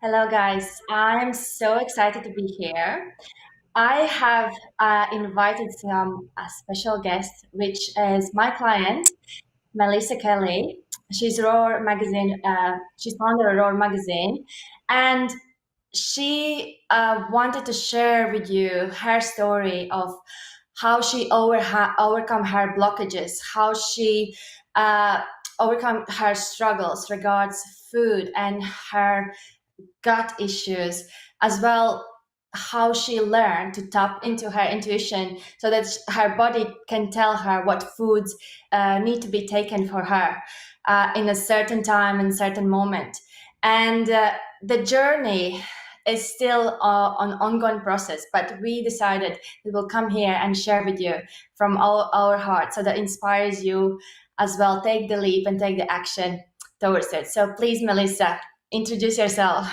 Hello, guys. I'm so excited to be here. I have invited some special guest, which is my client, Melissa Kelly. She's Roar Magazine. She's founder of Roar Magazine, and she wanted to share with you her story of how she overcome her blockages, how she uh, overcome her struggles regards food and her gut issues, as well how she learned to tap into her intuition so that her body can tell her what foods need to be taken for her in a certain time and certain moment. And the journey is still an ongoing process, but we decided we will come here and share with you from our heart so that inspires you as well. Take the leap and take the action towards it. So please, Melissa, introduce yourself.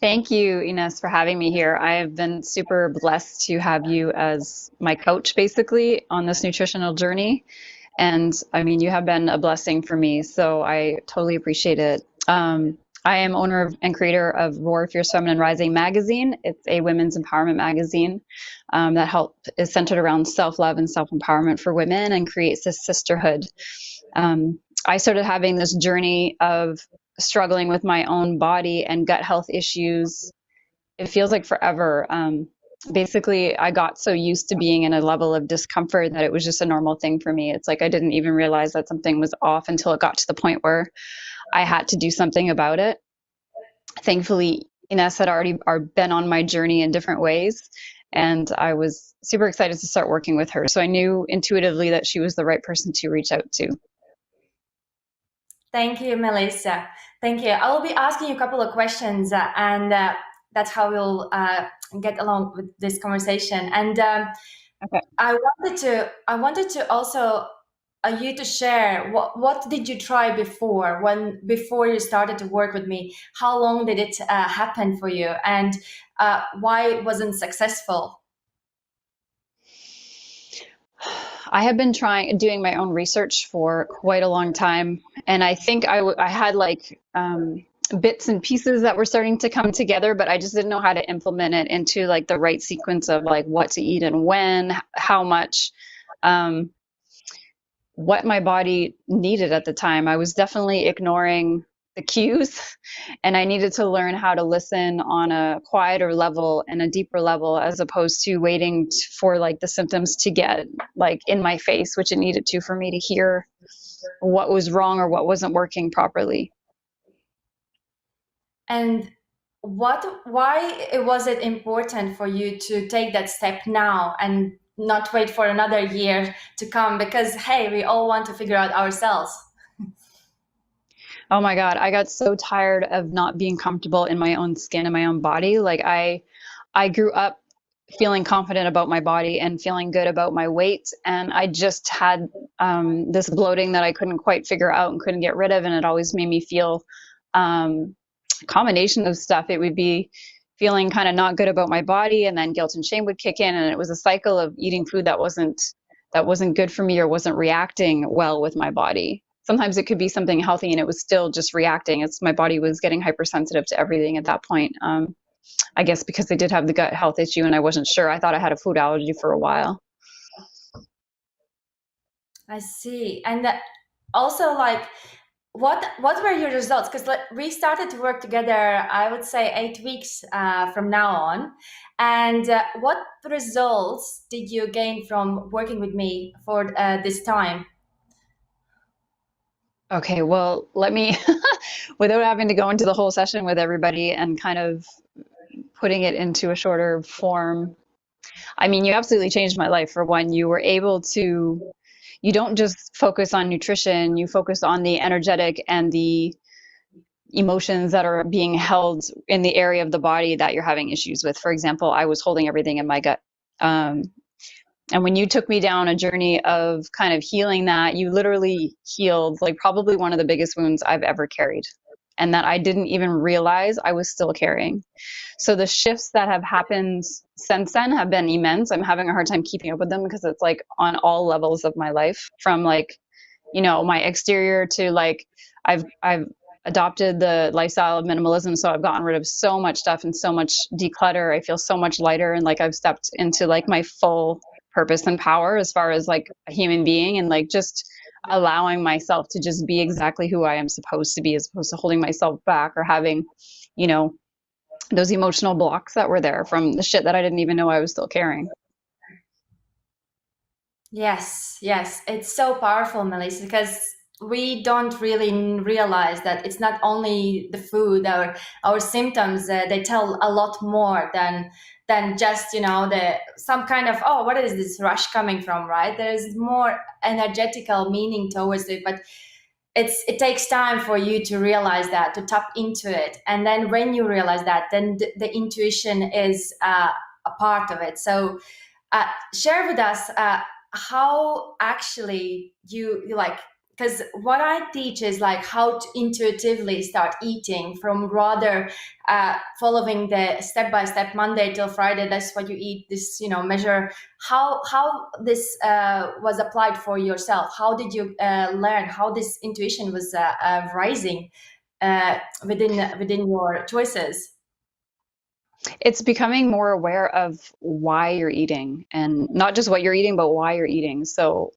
Thank you, Ines, for having me here. I have been super blessed to have you as my coach, basically, on this nutritional journey. And I mean, you have been a blessing for me, so I totally appreciate it. I am and creator of Roar Fierce Feminine Rising magazine. It's a women's empowerment magazine is centered around self-love and self-empowerment for women and creates this sisterhood. I started having this journey of struggling with my own body and gut health issues. It feels like forever. Basically, I got so used to being in a level of discomfort that it was just a normal thing for me. It's like I didn't even realize that something was off until it got to the point where I had to do something about it. Thankfully, Ines had already been on my journey in different ways, and I was super excited to start working with her. So I knew intuitively that she was the right person to reach out to. Thank you, Melissa. Thank you. I will be asking you a couple of questions, and that's how we'll get along with this conversation. And Okay. I wanted to also you to share what did you try before you started to work with me? How long did it happen for you, and why it wasn't successful? I have been doing my own research for quite a long time, and I think I had like bits and pieces that were starting to come together, but I just didn't know how to implement it into like the right sequence of like what to eat and when, how much, um, what my body needed at the time. I was definitely ignoring the cues, and I needed to learn how to listen on a quieter level and a deeper level as opposed to waiting for like the symptoms to get like in my face, which it needed to for me to hear what was wrong or what wasn't working properly. And why was it important for you to take that step now and not wait for another year to come? Because hey, we all want to figure out ourselves. Oh my God, I got so tired of not being comfortable in my own skin and my own body. I grew up feeling confident about my body and feeling good about my weight, and I just had this bloating that I couldn't quite figure out and couldn't get rid of, and it always made me feel a combination of stuff. It would be feeling kind of not good about my body, and then guilt and shame would kick in, and it was a cycle of eating food that wasn't good for me or wasn't reacting well with my body. Sometimes it could be something healthy and it was still just reacting. It's my body was getting hypersensitive to everything at that point. I guess because I did have the gut health issue and I wasn't sure. I thought I had a food allergy for a while. I see. And also, like, what were your results? Because we started to work together, I would say 8 weeks from now on. And what results did you gain from working with me for this time? Okay, well, let me, without having to go into the whole session with everybody and kind of putting it into a shorter form. I mean, you absolutely changed my life. For one, you don't just focus on nutrition, you focus on the energetic and the emotions that are being held in the area of the body that you're having issues with. For example, I was holding everything in my gut. Um, and when you took me down a journey of kind of healing that, you literally healed like probably one of the biggest wounds I've ever carried, and that I didn't even realize I was still carrying. So the shifts that have happened since then have been immense. I'm having a hard time keeping up with them because it's like on all levels of my life, from like, my exterior to like I've adopted the lifestyle of minimalism. So I've gotten rid of so much stuff and so much declutter. I feel so much lighter and like I've stepped into like my full purpose and power as far as like a human being and like just allowing myself to just be exactly who I am supposed to be as opposed to holding myself back or having, you know, those emotional blocks that were there from the shit that I didn't even know I was still carrying. Yes, yes, it's so powerful, Melissa, because we don't really realize that it's not only the food. Our symptoms, they tell a lot more than just, you know, the some kind of, oh, what is this rush coming from, right? There's more energetical meaning towards it, but it takes time for you to realize that, to tap into it, and then when you realize that, then the intuition is a part of it. So share with us how actually you like, because what I teach is like how to intuitively start eating from rather following the step by step, Monday till Friday, that's what you eat, this, you know, measure. How this was applied for yourself? How did you learn how this intuition was rising within your choices? It's becoming more aware of why you're eating and not just what you're eating, but why you're eating. So,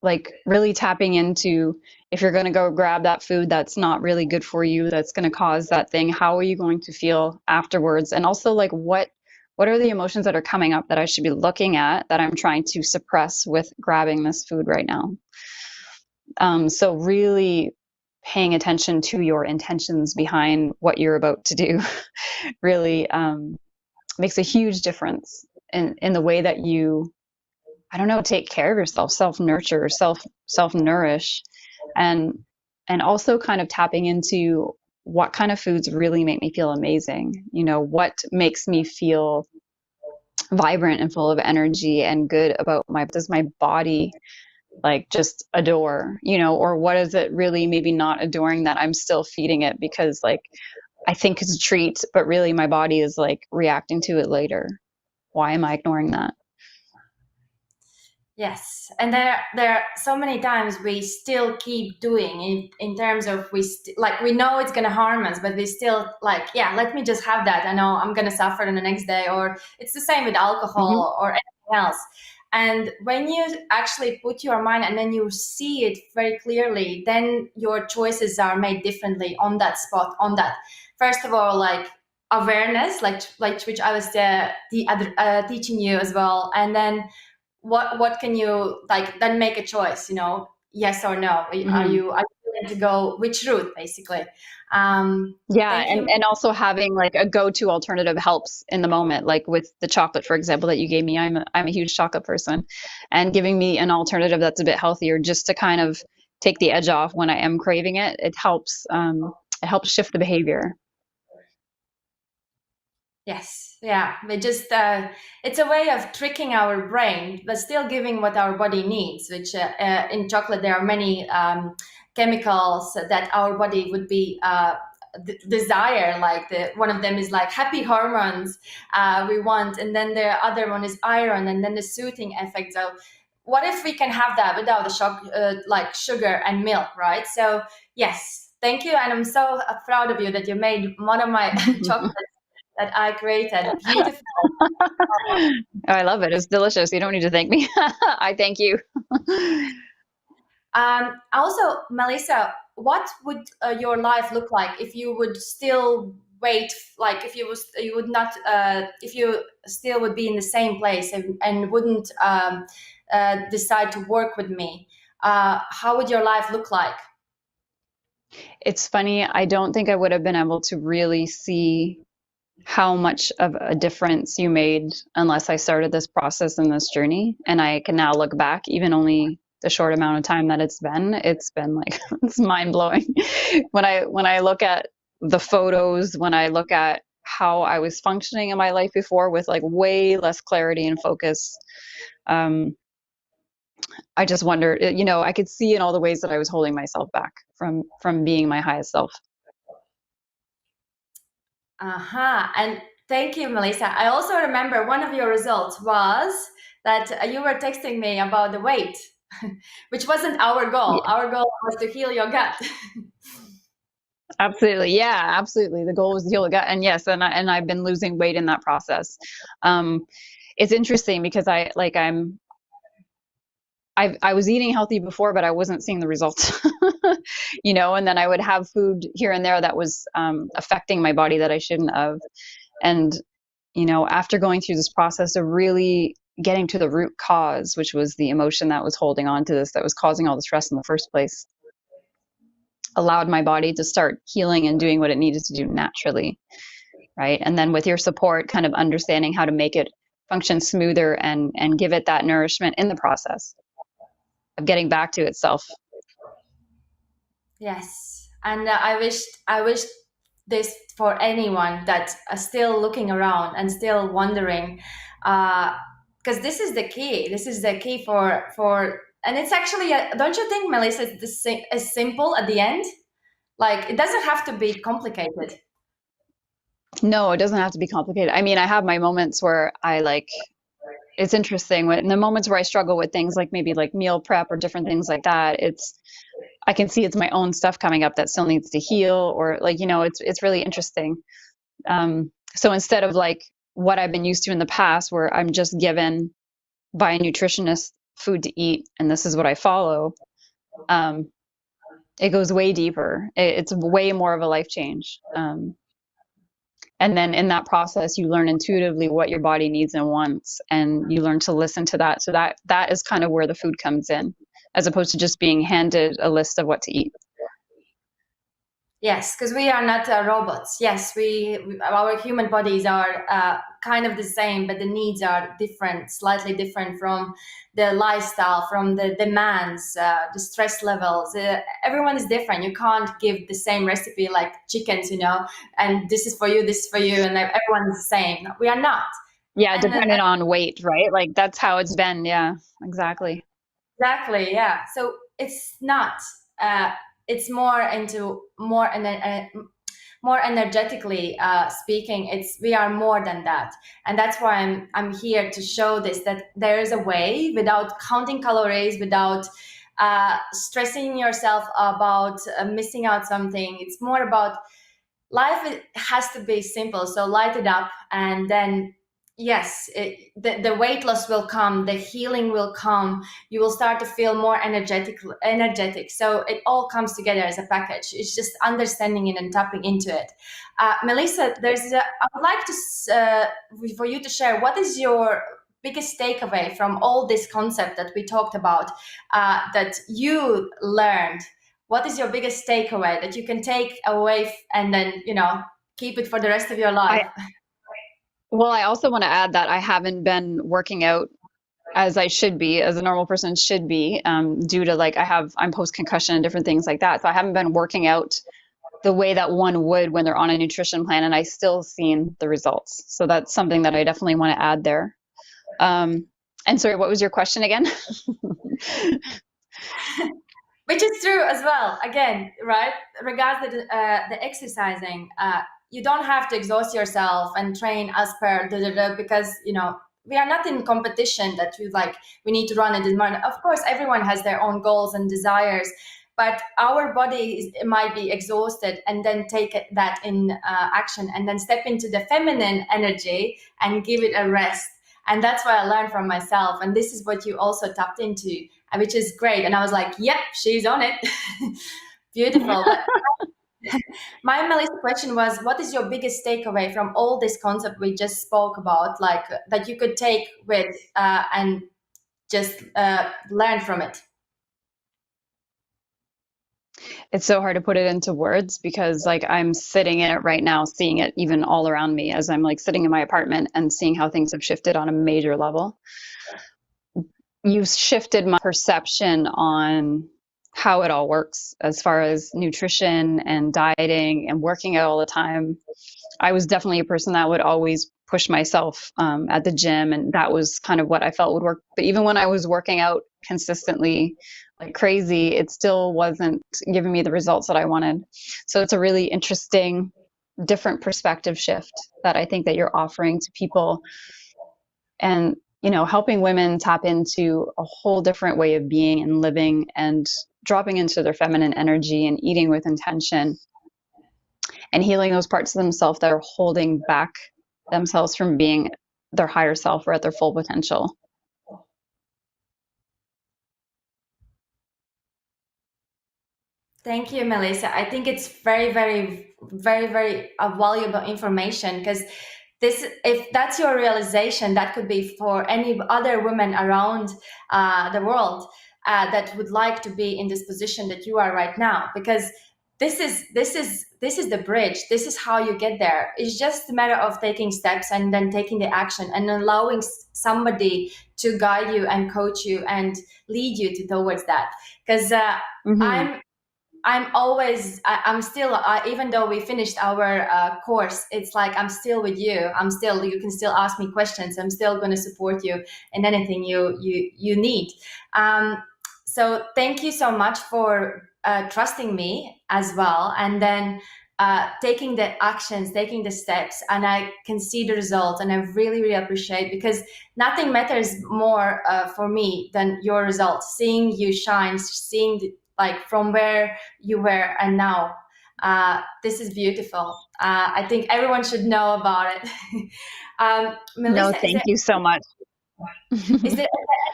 like really tapping into if you're going to go grab that food that's not really good for you, that's going to cause that thing, how are you going to feel afterwards? And also like what are the emotions that are coming up that I should be looking at that I'm trying to suppress with grabbing this food right now? So really paying attention to your intentions behind what you're about to do really makes a huge difference in the way that you, I don't know, take care of yourself, self nurture, self nourish, and and also kind of tapping into what kind of foods really make me feel amazing. You know, what makes me feel vibrant and full of energy and good about my, does my body like just adore, you know, or what is it really maybe not adoring that I'm still feeding it because like I think it's a treat, but really my body is like reacting to it later. Why am I ignoring that? Yes, and there are so many times we still keep doing in terms of like we know it's gonna harm us, but we still like, yeah, let me just have that. I know I'm gonna suffer on the next day, or it's the same with Hmm. alcohol or anything else. And when you actually put your mind and then you see it very clearly, then your choices are made differently on that spot. On that, first of all, like awareness, like which I was the other teaching you as well, and then what can you like then make a choice, you know, yes or no, Hmm. are you willing to go which route basically. Yeah, Thank you. and also having like a go-to alternative helps in the moment. Like with the chocolate, for example, that you gave me, I'm a huge chocolate person, and giving me an alternative that's a bit healthier, just to kind of take the edge off when I am craving it. It helps shift the behavior. Yes, yeah, we just it's a way of tricking our brain but still giving what our body needs, which in chocolate there are many chemicals that our body would be desire, like the one of them is like happy hormones we want, and then the other one is iron, and then the soothing effect. So what if we can have that without the shock, like sugar and milk, right? So yes, thank you, and I'm so proud of you that you made one of my chocolate that I created. Beautiful. I love it. It's delicious. You don't need to thank me. I thank you. Also, Melissa, what would your life look like if you would still wait? Like if you would not, if you still would be in the same place and wouldn't decide to work with me. How would your life look like? It's funny. I don't think I would have been able to really see how much of a difference you made unless I started this process and this journey. And I can now look back, even only the short amount of time that it's been like it's mind blowing. When I look at the photos, when I look at how I was functioning in my life before with like way less clarity and focus, um, I just wonder, you know, I could see in all the ways that I was holding myself back from being my highest self. Uh-huh. And thank you, Melissa. I also remember one of your results was that you were texting me about the weight, which wasn't our goal. Yeah. Our goal was to heal your gut. Absolutely. Yeah, absolutely. The goal was to heal the gut. And yes, I've been losing weight in that process. Um, it's interesting because I was eating healthy before, but I wasn't seeing the results, and then I would have food here and there that was affecting my body that I shouldn't have. And, after going through this process of really getting to the root cause, which was the emotion that was holding on to this, that was causing all the stress in the first place, allowed my body to start healing and doing what it needed to do naturally. Right. And then with your support, kind of understanding how to make it function smoother and give it that nourishment in the process of getting back to itself. Yes, and I wish this for anyone that are still looking around and still wondering, because this is the key. This is the key for, and it's actually, don't you think, Melissa, it's as simple at the end? Like it doesn't have to be complicated. No, it doesn't have to be complicated. I mean, I have my moments where it's interesting when in the moments where I struggle with things like maybe like meal prep or different things like that, I can see it's my own stuff coming up that still needs to heal, or like, it's really interesting. So instead of like what I've been used to in the past, where I'm just given by a nutritionist food to eat and this is what I follow, um, it goes way deeper. It's way more of a life change. And then in that process, you learn intuitively what your body needs and wants, and you learn to listen to that. So that is kind of where the food comes in, as opposed to just being handed a list of what to eat. Yes, because we are not robots. Yes, our human bodies are kind of the same, but the needs are different, slightly different from the lifestyle, from the demands, the stress levels. Everyone is different. You can't give the same recipe like chickens, and this is for you, this is for you, and everyone is the same. We are not. Yeah, And depending on weight, right? Like that's how it's been. Yeah, exactly. exactly, yeah. So it's not. Uh, it's more into more energetically speaking. We are more than that, and that's why I'm here to show this, that there is a way without counting calories, without stressing yourself about missing out something. It's more about life. It has to be simple, so light it up, and then yes, the weight loss will come, the healing will come, you will start to feel more energetic. So it all comes together as a package. It's just understanding it and tapping into it. Melissa, I would like to for you to share, what is your biggest takeaway from all this concept that we talked about, that you learned. What is your biggest takeaway that you can take away and then keep it for the rest of your life? I Well, I also want to add that I haven't been working out as I should be, as a normal person should be, due to like I'm post concussion and different things like that. So I haven't been working out the way that one would when they're on a nutrition plan, and I still seen the results. So that's something that I definitely want to add there. And sorry, what was your question again? Which is true as well. Again, right? Regards the exercising, you don't have to exhaust yourself and train as per because we are not in competition that we need to run it this morning. Of course, everyone has their own goals and desires, but our body might be exhausted, and then take that in action, and then step into the feminine energy and give it a rest. And that's what I learned from myself. And this is what you also tapped into, which is great. And I was like, yep, she's on it. Beautiful. But my Melissa question was, what is your biggest takeaway from all this concept we just spoke about, like that you could take with and just learn from it? It's so hard to put it into words because like I'm sitting in it right now, seeing it even all around me as I'm like sitting in my apartment and seeing how things have shifted on a major level. You've shifted my perception on how it all works as far as nutrition and dieting and working out all the time. I was definitely a person that would always push myself at the gym, and that was kind of what I felt would work. But even when I was working out consistently, like crazy, it still wasn't giving me the results that I wanted. So it's a really interesting, different perspective shift that I think that you're offering to people, and helping women tap into a whole different way of being and living, and dropping into their feminine energy and eating with intention. and healing those parts of themselves that are holding back themselves from being their higher self or at their full potential. Thank you, Melissa. I think it's very, very, very, very valuable information because this, if that's your realization, that could be for any other women around the world that would like to be in this position that you are right now. Because this is the bridge. This is how you get there. It's just a matter of taking steps and then taking the action and allowing somebody to guide you and coach you and lead you towards that. Because Mm-hmm. I'm I'm still, even though we finished our course, it's like I'm still with you. You can still ask me questions. I'm still going to support you in anything you need. Um, so thank you so much for trusting me as well. And then taking the actions, taking the steps, and I can see the results. And I really, really appreciate because nothing matters more for me than your results. Seeing you shine, seeing like from where you were and now. This is beautiful. I think everyone should know about it. No, Melissa, thank you so much. is there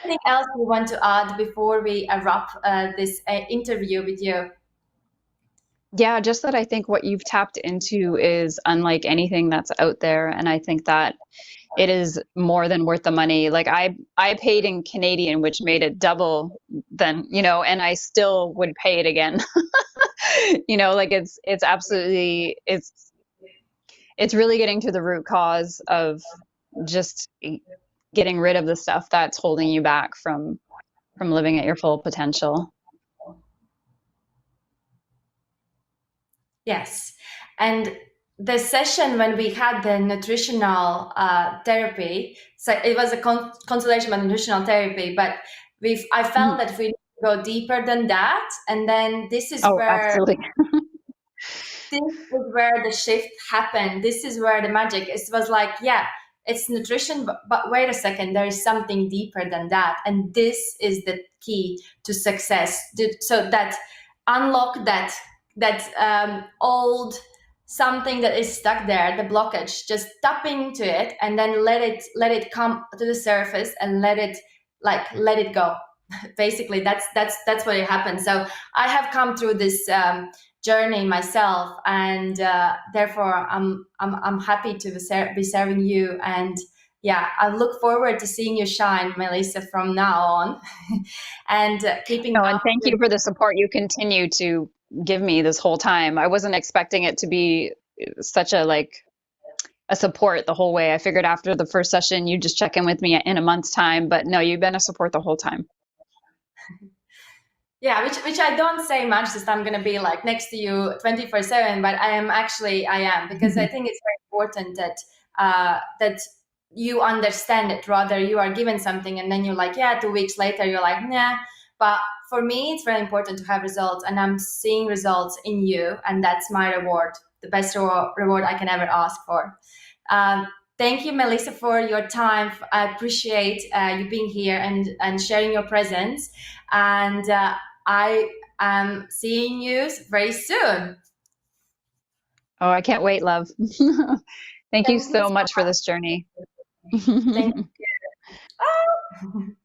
anything else you want to add before we wrap this interview with you? Yeah, just that I think what you've tapped into is unlike anything that's out there. And I think that it is more than worth the money. Like I paid in Canadian, which made it double than, and I still would pay it again. Like it's absolutely it's really getting to the root cause of just getting rid of the stuff that's holding you back from living at your full potential. Yes. And the session when we had the nutritional therapy, so it was a consultation about nutritional therapy, but I felt Mhm. that we need to go deeper than that. And then Oh, absolutely. this is where the shift happened. This is where the magic. It was like, yeah, it's nutrition, but wait a second, there is something deeper than that, and this is the key to success. So that unlock that old something that is stuck there, the blockage. Just tap into it, and then let it come to the surface, and let it go. Basically, that's what it happened. So I have come through this journey myself, and therefore I'm happy to be serving you. And yeah, I look forward to seeing you shine, Melissa, from now on, and keeping No, and up thank with. you for the support you continue to give me this whole time. I wasn't expecting it to be such a support the whole way. I figured after the first session you'd just check in with me in a month's time, but no, you've been a support the whole time. Yeah, which I don't say much, just I'm gonna be like next to you 24/7, but I am, because I think it's very important that that you understand it. Rather, you are given something and then you're like, yeah, 2 weeks later you're like, nah. But for me, it's very important to have results, and I'm seeing results in you, and that's my reward, the best reward I can ever ask for. Um, Thank you, Melissa, for your time. I appreciate you being here and sharing your presence. And I am seeing you very soon. Oh, I can't wait, love. Thank you Thank you so so much for this journey. much. Thank you.